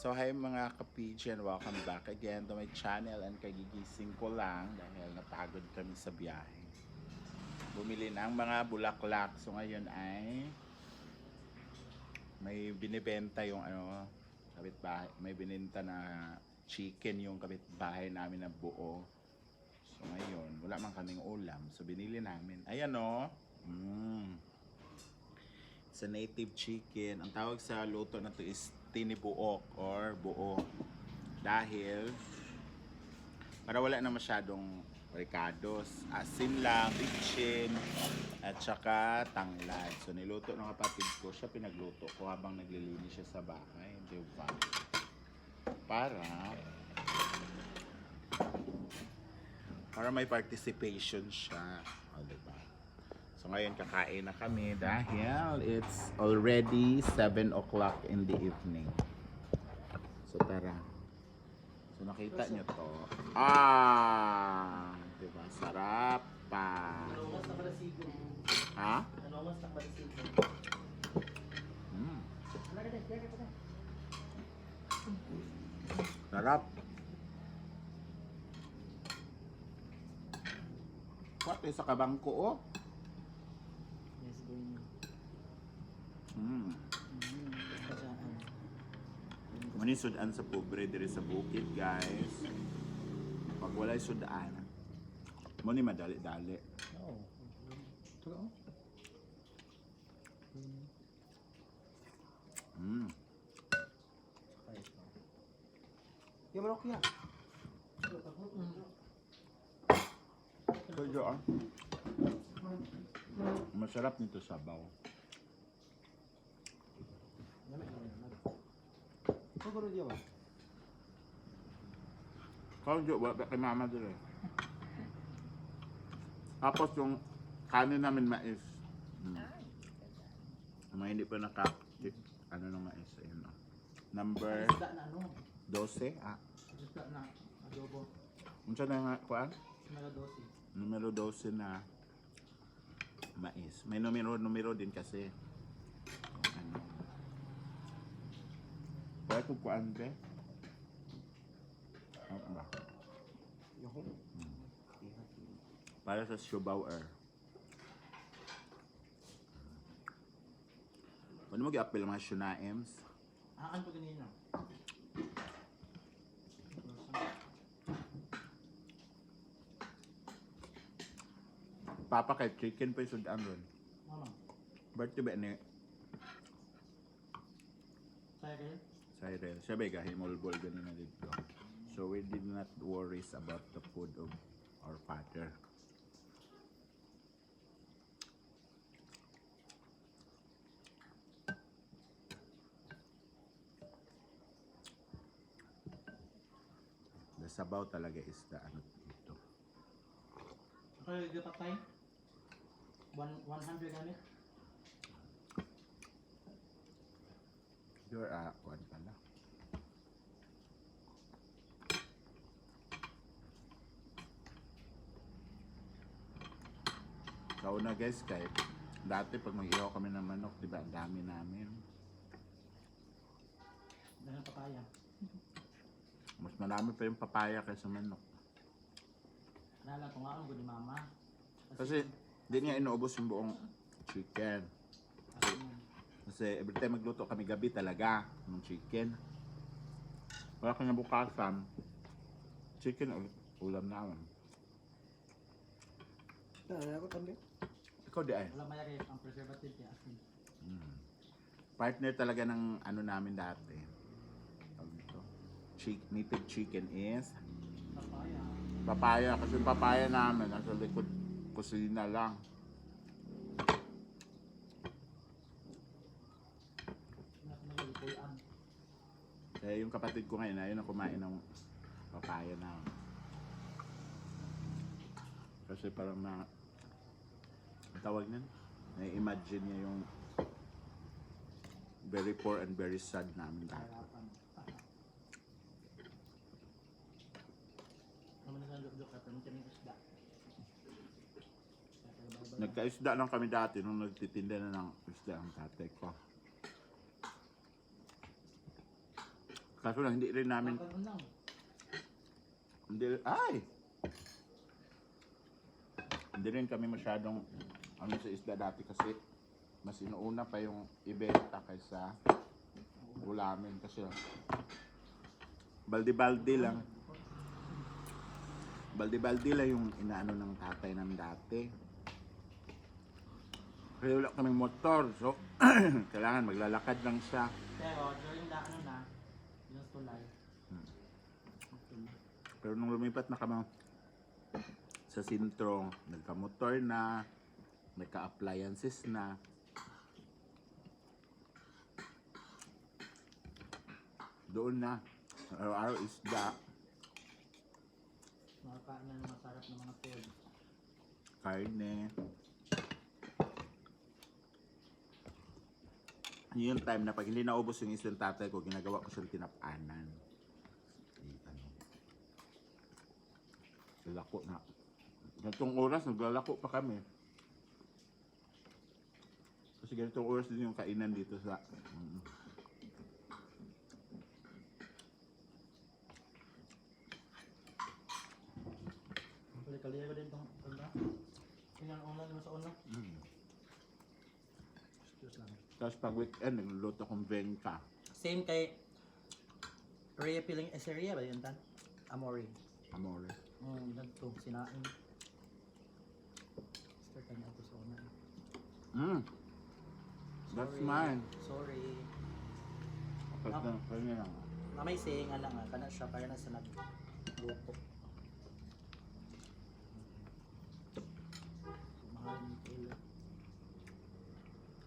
So hi mga ka-PG and welcome back again to my channel, and kagigising ko lang dahil napagod kami sa biyahe. Bumili ng mga bulaklak. So ngayon ay may binibenta yung kapitbahay, may bininta na chicken yung kapitbahay namin na buo. So ngayon, wala man kaming ulam. So binili namin. Ayan o. Sa native chicken. Ang tawag sa luto na to is tinibuok or buo. Dahil para wala na masyadong ricados, asin lang, bitchin, at saka tanglad. So niluto ng kapatid ko, siya pinagluto ko habang naglilinis siya sa bahay. Diba? Para may participation siya. O, diba? So ngayon kakain na kami dahil it's already 7 o'clock in the evening. So tara. So nakita nyo to. Diba? Sarap pa. Ha? Sarap. What is sa kabangko oh? Mani sudan sa pobre diri sa bukid, guys. Pag walay sudan, mo ni madali-dali. Yung manok yan. Kaya masarap nito sabaw. Siguro di ba? Kau jo ba kay mama dire. Tapos yung kanin namin mais. Hindi pa ano ng mais, ayun oh. Number Isda na ano? 12. Isda na adobo. Unsa na nga kuan? Numero 12. Numero 12 na mais. May numero din kasi. Ano. Kaya kung kuan be? Ano ba? Yung Para sa Schubauer. Ano mo gi-appeal mga Shunaims? Aan pa ganina. Papa kay chicken pa yung sudan ron. Mama. Birthday ba ni Cyril? Cyril? Siya ba gahimolbol ganina dito. So we did not worries about the food of our father. The sabaw talaga is the ano dito. Okay, di patay? 100 gamit? Your kuan pala. Kauna guys, kay dati pag mag-ihaw kami ng manok, di ba, ang dami namin. Dahil papaya. Mas marami pa yung papaya kaysa manok. Nala ko nga ang ni mama. Kasi di niya inuubos yung buong chicken. Kasi every time magluto kami gabi talaga ng chicken. Wala kinabukasan, chicken ulam namin. Ako tambi. Ikaw di ay. Wala mayari ang preservative kaya asin. Partner talaga ng ano namin dati. Native chicken is Papaya. papaya. Kasi yung papaya namin nasa likod kusina lang. Nagalipuyan. Kaya yung kapatid ko ngayon, ayun ang kumain ng papaya na. Kasi parang ang tawag nun, na-imagine niya yung very poor and very sad namin dati. Harapan. Naman naglaluk-luk at naman kami isda. Nagkaisda lang kami dati nung nagtitinda na ng isda ang tatay ko. Kaso lang, hindi rin namin, Ano lang. hindi rin kami masyadong ano sa isda dati kasi mas inuuna pa yung ibenta kaysa ulamin kasi balde-balde lang. Balde-balde lang yung inaano ng tatay namin dati. Kasi wala kaming motor, so kailangan maglalakad lang siya. Pero during the ano na, yung tulay. Hmm. Okay na. Pero nung lumipat na kami sa sentro, nagka-motor na, nagka-appliances na. Doon na, araw-araw isda, Makakain na ng masarap na mga food. karne. Yun yung time na pag hindi naubos yung isang tatay ko, ginagawa ko siyang tinapanan. Lalako na. Ganitong oras, naglalako pa kami. Kasi ganitong oras din yung kainan dito sa... Kali-kali ko din itong una. Tingnan una naman sa una. Excuse lang. Tapos pag weekend, nagluluto kong bengka. Same kay Rhea Piling Eseria ba yun tan? Amori. Amore. Ganito, sinain. Start kanya ito sa una. That's Sorry. mine. Sorry. Tapos na, kanya lang. Na may saying nga lang kana siya kaya na sa nagluto. Mahal ni Taylor.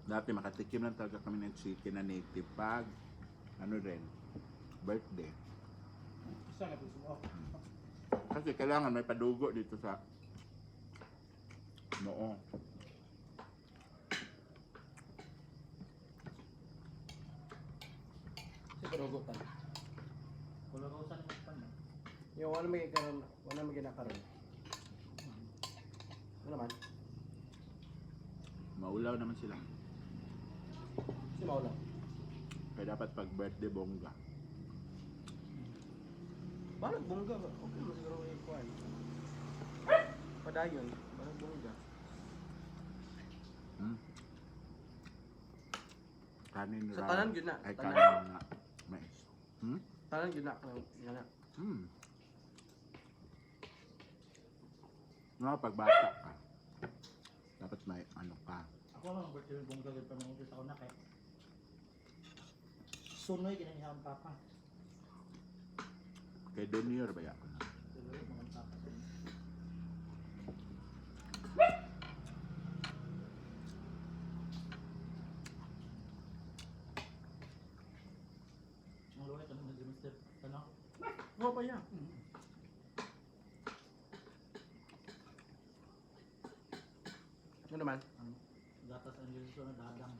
Dati makatikim lang talaga kami ng chicken na native pag ano rin, birthday. Isa na po. Kasi kailangan may padugo dito sa noo. Siguro pa. Kulo ko sa nang pan. Yung wala may karon, wala may ginakaroon. Ano naman? Maulaw naman sila. Si Maula. Kaya dapat pag birthday bongga. Balag bongga ba? Okay mo siguro yung kuhan. Padayon, balag bongga. Kanin Sa raw. tanan, yun na. Ay, Tanan. kanin na mais. Tanan yun na ako nga na. No, pag bata ka, dapat may ano ka. Ako lang birthday kong gagawin pa mga sa una kay Sunoy ginangyang papa. Kay Denier ba yan? Sunoy mga papa. Ang luway tanong ng Mr. Tanong. Oo pa yan. Ano naman? Ang gatas ang Diyos na dadang.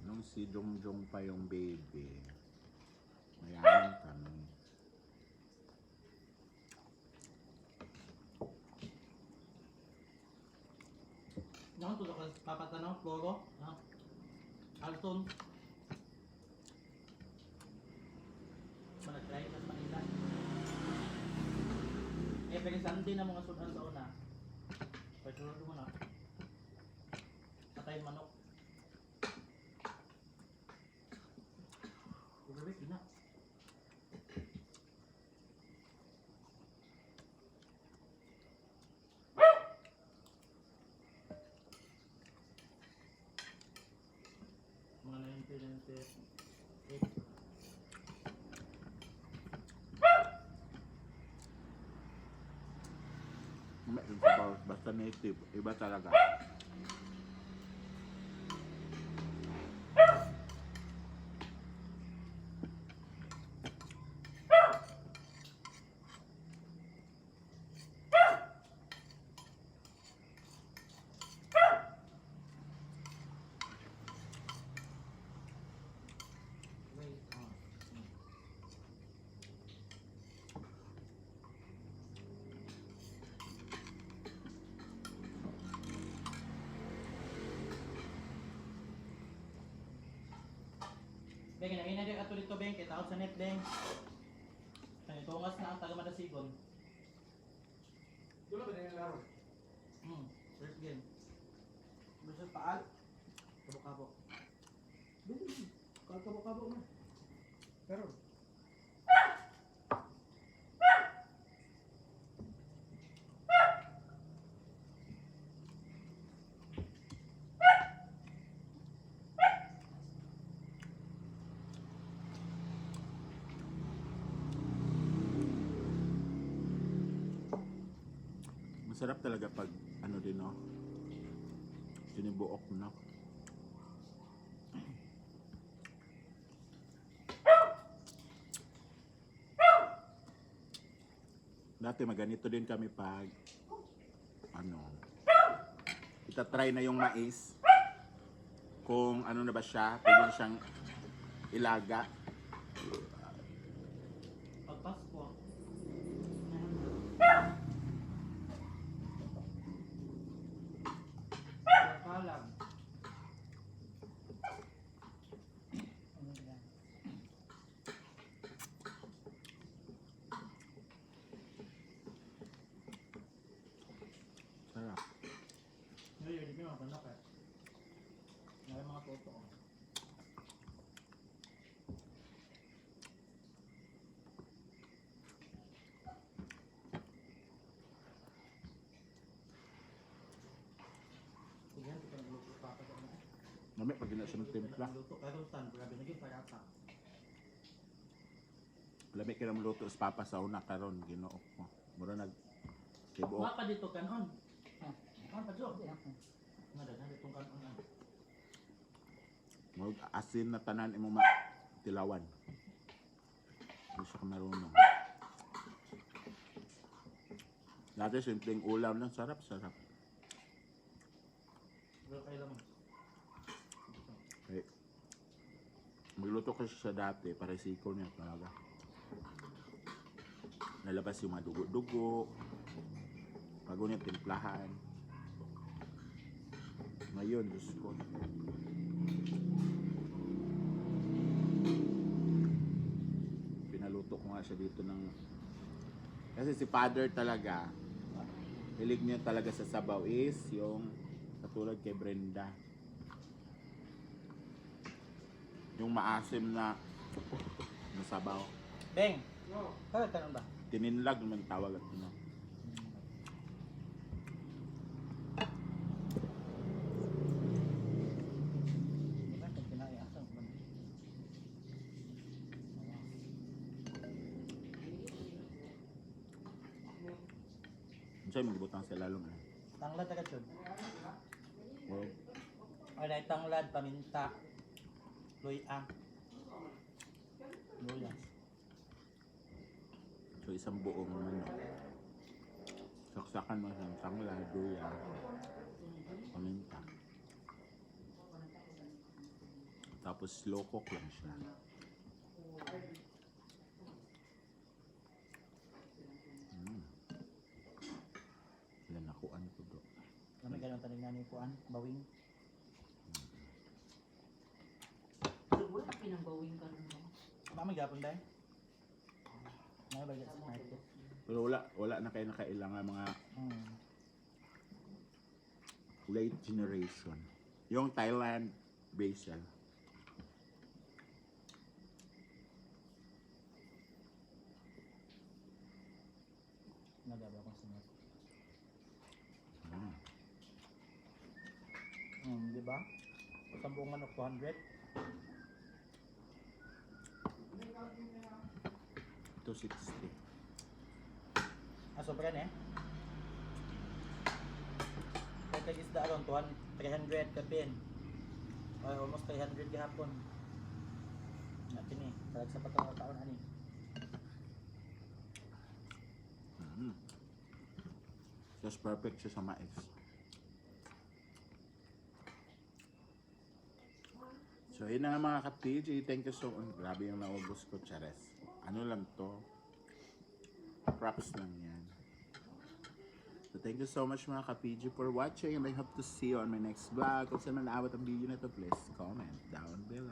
Nung si Jongjong pa yung baby, mayaman kami. Nang tulog ka papatanaw, Floro. Alton. Manag-try ka sa Manila. Pero Sunday na mga sudan sa una. Pagsulod mo na. Patay manok. Overweight na. Mga 98. Yung sabaw, basta native, iba talaga. Wait, Shout out sa Netbang. Tungas na ang taga Madasigon. Dula ba na yung laro? First game. Basta paal. Kabo-kabo. Kabo-kabo na. Pero, Masarap talaga pag ano din no. Tinibuok no. Dati maganito din kami pag ano itatry na yung mais kung ano na ba siya, pwede na siyang ilaga. Pag Pasko. Kalam. Sarap. Ngayon, hindi mo mapanak eh. Ngayon mga toto ko. Sige, hindi ka nagluto pa pa doon eh. Mami pag gina siya ng timpla. Nagluto, pero tan, grabe na yun, parata. Lami ka ng luto sa papa sa una karon Ginoo ko. Mura nag tibuok. Wala pa dito kanon. Kanon pa dito. Nada, nada itong kanon. Murag asin na tanan imo tilawan. Hindi siya marunong. Dati simpleng ulam lang, sarap. Pero kayo lang. Okay. Magluto ko siya dati, paresiko niya talaga. Nalabas yung mga dugo-dugo. Bago niya timplahan. Ngayon, Diyos ko. Pinaluto ko nga siya dito ng... Kasi si father talaga, hilig niya talaga sa sabaw is yung katulad kay Brenda. Yung maasim na sabaw. Beng! no. Kaya kanon ba? Tininlag naman tawag at ano. Di ba? Kaya kinaiasang ba? Siya'y magbutang sa lalong ano. Tanglad agad yun. Well, Ay, tanglad, paminta. Luya. Luya. so isang buong ano. Saksakan mo siyang tangla, duya, paminta. Tapos slow cook lang siya. Yan nakuan ko do. Kami ganun tanig na ni Kuan, bawing. Wala pinanggawin ka rin ba? Baka magapon dahil. Nakabagay sa market. Pero wala na kayo nakailangan mga Hmm. late generation. Yung Thailand basil. Nagaba ko sunod. Mm. Di ba? Sambungan of 200. Ito 60. Sobra na eh. Kaya isda aron 300 kapin. Or almost 300 gahapon. Natin eh. Talag sa patong taon ani. Mm. Just perfect siya sa mais. So yun na nga mga ka-PG. Thank you so much. Grabe yung naubos ko, Chares. Ano lang to? Props lang yan. So thank you so much mga ka-PG for watching and I hope to see you on my next vlog. Kung saan man naabot ang video na to, please comment down below.